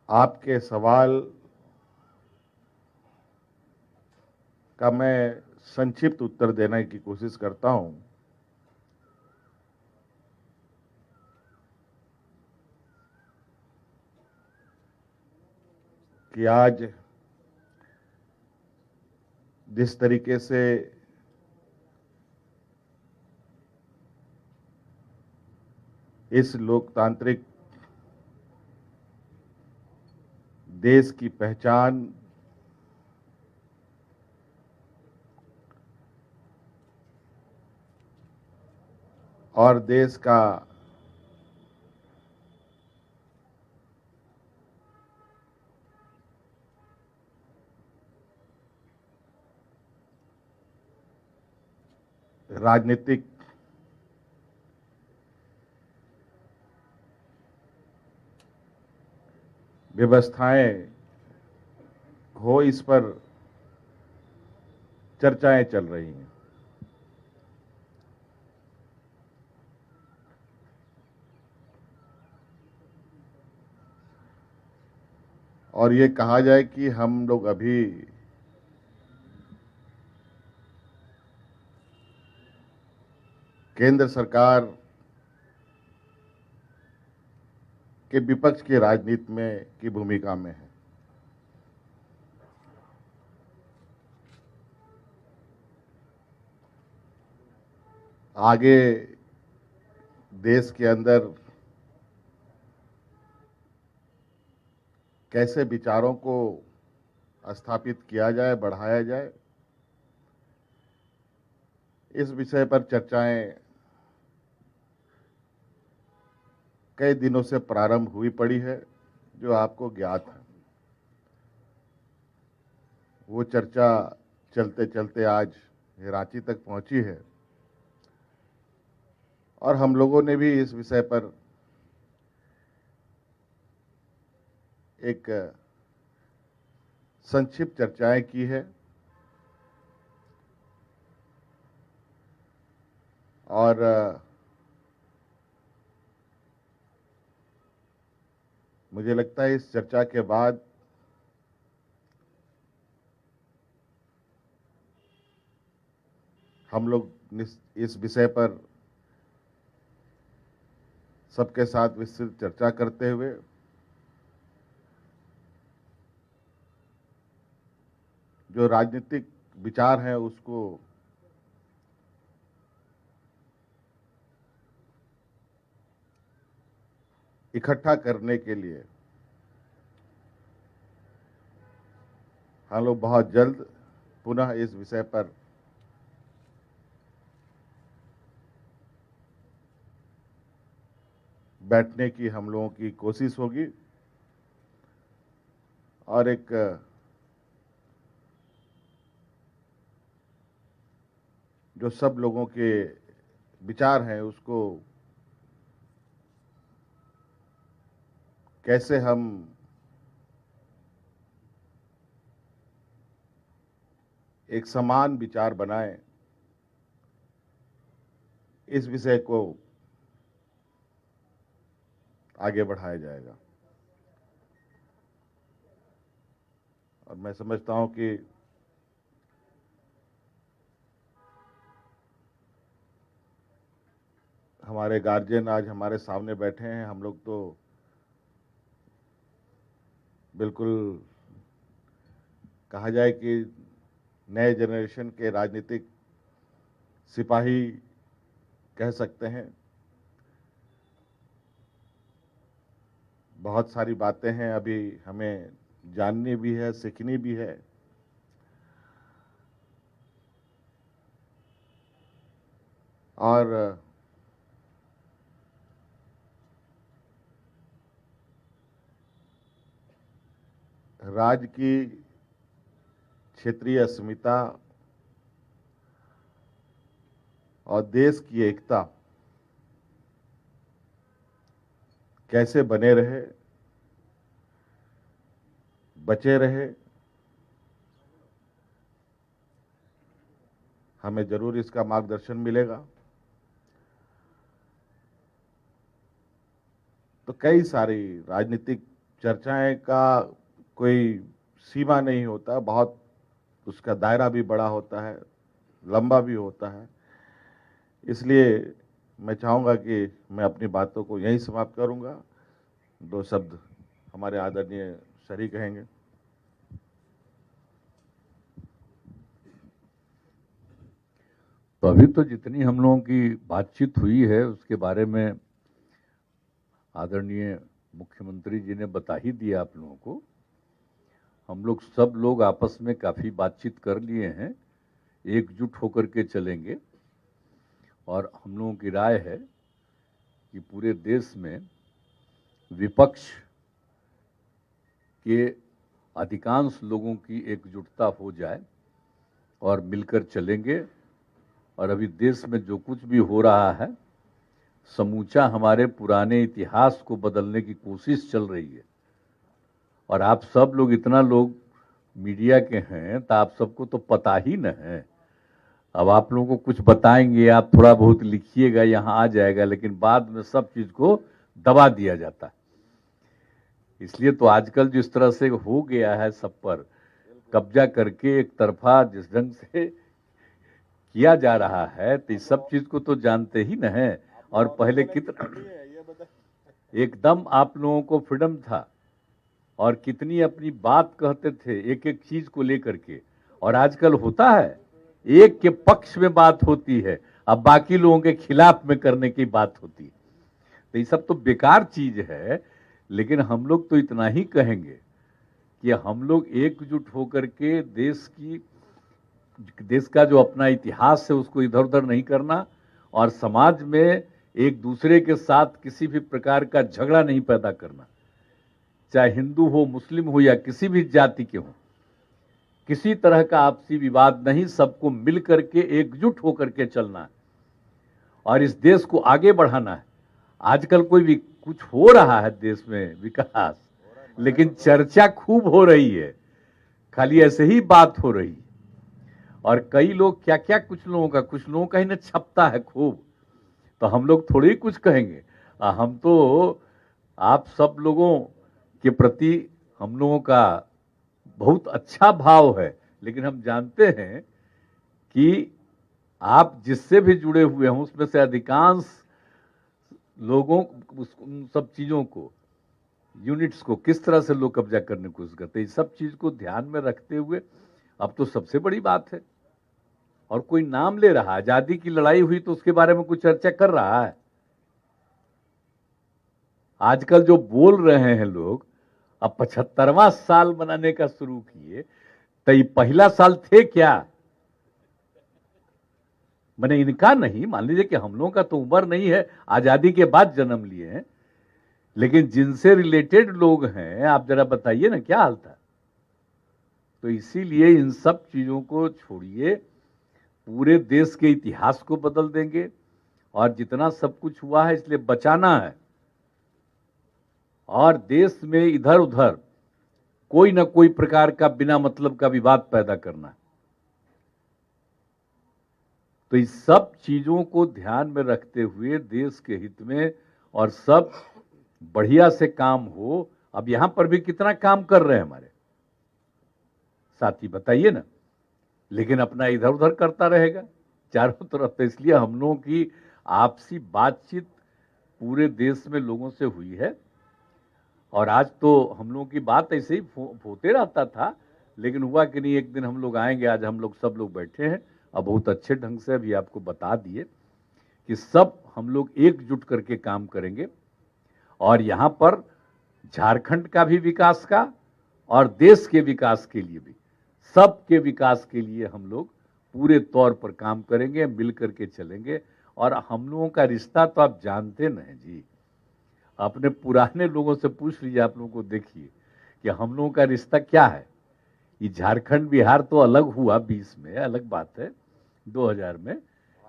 आपके सवाल का मैं संक्षिप्त उत्तर देने की कोशिश करता हूं कि आज जिस तरीके से इस लोकतांत्रिक देश की पहचान और देश का राजनीतिक व्यवस्थाएं हो, इस पर चर्चाएं चल रही हैं। और ये कहा जाए कि हम लोग अभी केंद्र सरकार के विपक्ष की राजनीति में की भूमिका में है। आगे देश के अंदर कैसे विचारों को स्थापित किया जाए, बढ़ाया जाए, इस विषय पर चर्चाएं कई दिनों से प्रारंभ हुई पड़ी है, जो आपको ज्ञात है। वो चर्चा चलते चलते आज रांची तक पहुंची है और हम लोगों ने भी इस विषय पर एक संक्षिप्त चर्चाएं की है और मुझे लगता है इस चर्चा के बाद हम लोग इस विषय पर सबके साथ विस्तृत चर्चा करते हुए जो राजनीतिक विचार हैं उसको इकट्ठा करने के लिए हम लोग बहुत जल्द पुनः इस विषय पर बैठने की हम लोगों की कोशिश होगी और एक जो सब लोगों के विचार हैं उसको कैसे हम एक समान विचार बनाएं, इस विषय को आगे बढ़ाया जाएगा। और मैं समझता हूं कि हमारे गार्जियन आज हमारे सामने बैठे हैं। हम लोग तो बिल्कुल कहा जाए कि नए जनरेशन के राजनीतिक सिपाही कह सकते हैं। बहुत सारी बातें हैं अभी हमें जाननी भी है, सीखनी भी है। और राज्य की क्षेत्रीय अस्मिता और देश की एकता कैसे बने रहे, बचे रहे, हमें जरूर इसका मार्गदर्शन मिलेगा। तो कई सारी राजनीतिक चर्चाएं का कोई सीमा नहीं होता, बहुत उसका दायरा भी बड़ा होता है, लंबा भी होता है। इसलिए मैं चाहूँगा कि मैं अपनी बातों को यहीं समाप्त करूँगा। दो शब्द हमारे आदरणीय सरी कहेंगे। तो अभी तो जितनी हम लोगों की बातचीत हुई है उसके बारे में आदरणीय मुख्यमंत्री जी ने बता ही दिया आप लोगों को। हम लोग सब लोग आपस में काफ़ी बातचीत कर लिए हैं, एकजुट होकर के चलेंगे। और हम लोगों की राय है कि पूरे देश में विपक्ष के अधिकांश लोगों की एकजुटता हो जाए और मिलकर चलेंगे। और अभी देश में जो कुछ भी हो रहा है, समूचा हमारे पुराने इतिहास को बदलने की कोशिश चल रही है। और आप सब लोग इतना लोग मीडिया के हैं तो आप सबको तो पता ही न है। अब आप लोगों को कुछ बताएंगे, आप थोड़ा बहुत लिखिएगा, यहाँ आ जाएगा, लेकिन बाद में सब चीज़ को दबा दिया जाता है। इसलिए तो आजकल जिस तरह से हो गया है, सब पर कब्जा करके एक तरफा जिस ढंग से किया जा रहा है, तो इस सब चीज को तो जानते ही न है। और पहले कितना एकदम आप लोगों को फ्रीडम था और कितनी अपनी बात कहते थे एक एक चीज को लेकर के। और आजकल होता है एक के पक्ष में बात होती है, अब बाकी लोगों के खिलाफ में करने की बात होती है। तो ये सब तो बेकार चीज है। लेकिन हम लोग तो इतना ही कहेंगे कि हम लोग एकजुट होकर के देश का जो अपना इतिहास है उसको इधर उधर नहीं करना, और समाज में एक दूसरे के साथ किसी भी प्रकार का झगड़ा नहीं पैदा करना। चाहे हिंदू हो, मुस्लिम हो या किसी भी जाति के हो, किसी तरह का आपसी विवाद नहीं, सबको मिल करके एकजुट होकर के चलना है और इस देश को आगे बढ़ाना है। आजकल कोई कुछ हो रहा है देश में विकास, लेकिन चर्चा खूब हो रही है, खाली ऐसे ही बात हो रही है। और कई लोग क्या क्या, कुछ लोगों का ही ना छपता है खूब। तो हम लोग थोड़ी ही कुछ कहेंगे। हम तो आप सब लोगों के प्रति हम लोगों का बहुत अच्छा भाव है, लेकिन हम जानते हैं कि आप जिससे भी जुड़े हुए हैं उसमें से अधिकांश लोगों उन सब चीजों को, यूनिट्स को किस तरह से लोग कब्जा करने की कोशिश करते हैं, इस सब चीज को ध्यान में रखते हुए अब तो सबसे बड़ी बात है। और कोई नाम ले रहा है, आजादी की लड़ाई हुई तो उसके बारे में कुछ चर्चा कर रहा है। आजकल जो बोल रहे हैं लोग, अब 75वां साल मनाने का शुरू किए, तो ये पहला साल थे क्या? मैंने इनका नहीं, मान लीजिए कि हम लोगों का तो उम्र नहीं है, आजादी के बाद जन्म लिए हैं, लेकिन जिनसे रिलेटेड लोग हैं आप जरा बताइए ना क्या हाल था। तो इसीलिए इन सब चीजों को छोड़िए, पूरे देश के इतिहास को बदल देंगे। और जितना सब कुछ हुआ है इसलिए बचाना है, और देश में इधर उधर कोई ना कोई प्रकार का बिना मतलब का विवाद पैदा करना है। तो इस सब चीजों को ध्यान में रखते हुए देश के हित में और सब बढ़िया से काम हो। अब यहां पर भी कितना काम कर रहे हैं हमारे साथी, बताइए ना। लेकिन अपना इधर उधर करता रहेगा चारों तरफ। तो इसलिए हम लोगों की आपसी बातचीत पूरे देश में लोगों से हुई है। और आज तो हम लोगों की बात ऐसे ही होते रहता था, लेकिन हुआ कि नहीं, एक दिन हम लोग आएंगे। आज हम लोग सब लोग बैठे हैं और बहुत अच्छे ढंग से अभी आपको बता दिए कि सब हम लोग एकजुट करके काम करेंगे। और यहाँ पर झारखंड का भी विकास का और देश के विकास के लिए भी, सबके विकास के लिए हम लोग पूरे तौर पर काम करेंगे, मिल करके चलेंगे। और हम लोगों का रिश्ता तो आप जानते न हैं जी, अपने पुराने लोगों से पूछ लीजिए, आप लोगों को देखिए कि हम लोगों का रिश्ता क्या है। ये झारखंड बिहार तो अलग हुआ 20 में, अलग बात है, 2000 में,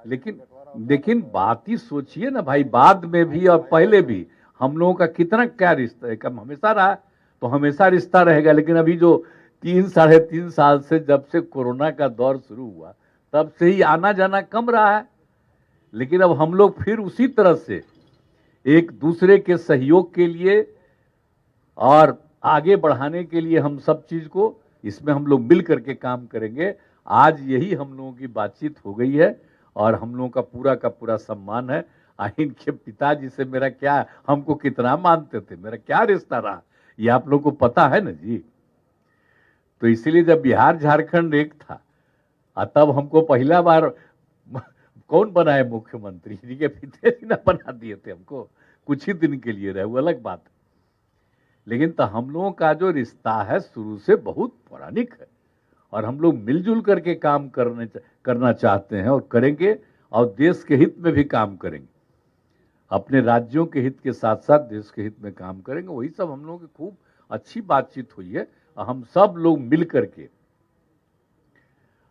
लेकिन बात ही सोचिए ना भाई, बाद में भी और पहले भी हम लोगों का कितना क्या रिश्ता है, कम हमेशा रहा, तो हमेशा रिश्ता रहेगा। लेकिन अभी जो 3-3.5 साल से जब से कोरोना का दौर शुरू हुआ तब से ही आना जाना कम रहा है। लेकिन अब हम लोग फिर उसी तरह से एक दूसरे के सहयोग के लिए और आगे बढ़ाने के लिए हम सब चीज को इसमें हम लोग मिल करके काम करेंगे। आज यही हम लोगों की बातचीत हो गई है और हम लोगों का पूरा सम्मान है। इनके पिताजी से मेरा क्या, हमको कितना मानते थे, मेरा क्या रिश्ता रहा, ये आप लोगों को पता है ना जी। तो इसीलिए जब बिहार झारखंड एक था तब हमको पहला बार कौन बनाए मुख्यमंत्री, जी के पिताजी ने बना दिए थे हमको, कुछ ही दिन के लिए रहे, वो अलग बात है। लेकिन तो हम लोगों का जो रिश्ता है शुरू से बहुत पौराणिक है और हम लोग मिलजुल करके काम करना चाहते हैं और करेंगे, और देश के हित में भी काम करेंगे। अपने राज्यों के हित के साथ साथ देश के हित में काम करेंगे। वही सब हम लोगों की खूब अच्छी बातचीत हुई है। हम सब लोग मिल करके,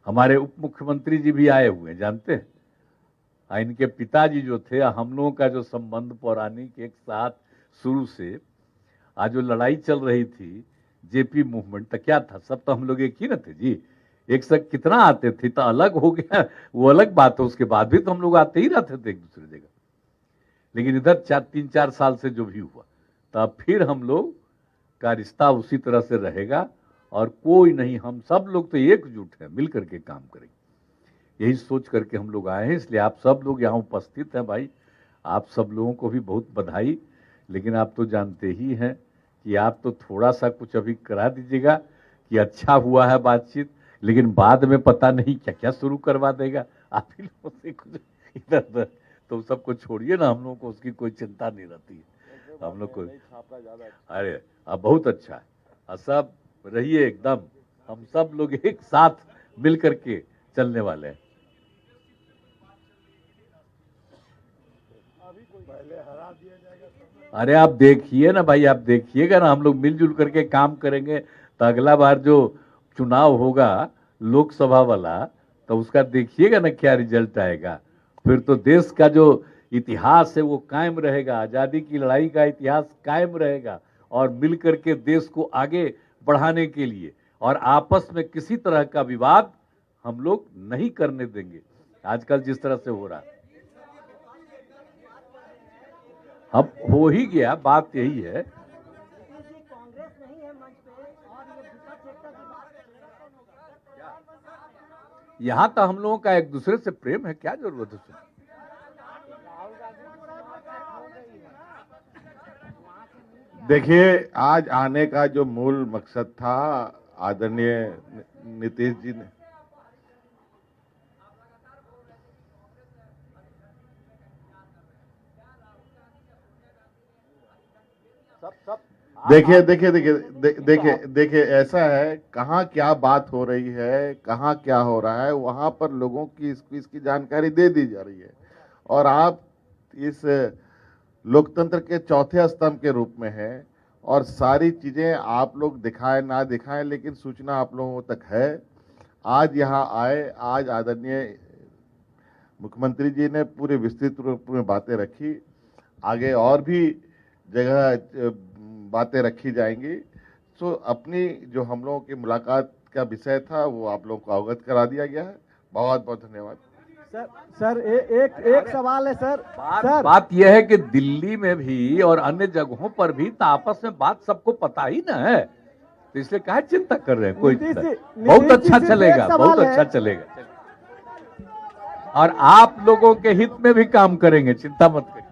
हमारे उप मुख्यमंत्री जी भी आए हुए हैं, जानते हैं, इनके पिताजी जो थे, हम लोगों का जो संबंध पौराणिक एक साथ शुरू से, आज जो लड़ाई चल रही थी जेपी मूवमेंट, तो क्या था, सब तो हम लोग एक ही न थे जी, एक साथ कितना आते थे, तो अलग हो गया वो अलग बात है। उसके बाद भी तो हम लोग आते ही रहते थे एक दूसरे जगह। लेकिन इधर 3-4 साल से जो भी हुआ, तब फिर हम लोग का रिश्ता उसी तरह से रहेगा और कोई नहीं, हम सब लोग तो एकजुट हैं, मिल करके काम करेंगे, यही सोच करके हम लोग आए हैं। इसलिए आप सब लोग यहाँ उपस्थित हैं भाई, आप सब लोगों को भी बहुत बधाई। लेकिन आप तो जानते ही हैं कि आप तो थोड़ा सा कुछ अभी करा दीजिएगा कि अच्छा हुआ है बातचीत, लेकिन बाद में पता नहीं क्या क्या शुरू करवा देगा आप ही लोगों से कुछ इधर उधर। तो सबको छोड़िए ना, हम लोगों को उसकी कोई चिंता नहीं रहती है हम लोग को। अरे अब बहुत अच्छा है, सब रहिए एकदम, हम सब लोग एक साथ मिल करके चलने वाले हैं। अरे आप देखिए ना भाई, आप देखिएगा ना, हम लोग मिलजुल करके काम करेंगे तो अगला बार जो चुनाव होगा लोकसभा वाला, तो उसका देखिएगा ना क्या रिजल्ट आएगा। फिर तो देश का जो इतिहास है वो कायम रहेगा, आजादी की लड़ाई का इतिहास कायम रहेगा, और मिल करके देश को आगे बढ़ाने के लिए, और आपस में किसी तरह का विवाद हम लोग नहीं करने देंगे। आजकल जिस तरह से हो रहा है, अब हो ही गया, बात यही है। यहाँ तो हम लोगों का एक दूसरे से प्रेम है, क्या जरूरत है। देखिए, आज आने का जो मूल मकसद था, आदरणीय नीतीश जी ने, देखिए ऐसा है, कहाँ क्या बात हो रही है, कहाँ क्या हो रहा है, वहां पर लोगों की इसकी जानकारी दे दी जा रही है। और आप इस लोकतंत्र के चौथे स्तंभ के रूप में हैं, और सारी चीजें आप लोग दिखाएं ना दिखाएं, लेकिन सूचना आप लोगों तक है। आज यहाँ आए, आज आदरणीय मुख्यमंत्री जी ने पूरे विस्तृत रूप में बातें रखी, आगे और भी जगह बातें रखी जाएंगी। सो अपनी जो हम लोगों की मुलाकात का विषय था वो आप लोगों को अवगत करा दिया गया है। बहुत बहुत धन्यवाद। सर एक सवाल है सर। बात यह है कि दिल्ली में भी और अन्य जगहों पर भी तो आपस में बात सबको पता ही ना है, तो इसलिए काहे चिंता कर रहे हैं। कोई बहुत अच्छा चलेगा, बहुत अच्छा चलेगा, और आप लोगों के हित में भी काम करेंगे, चिंता मत करिए।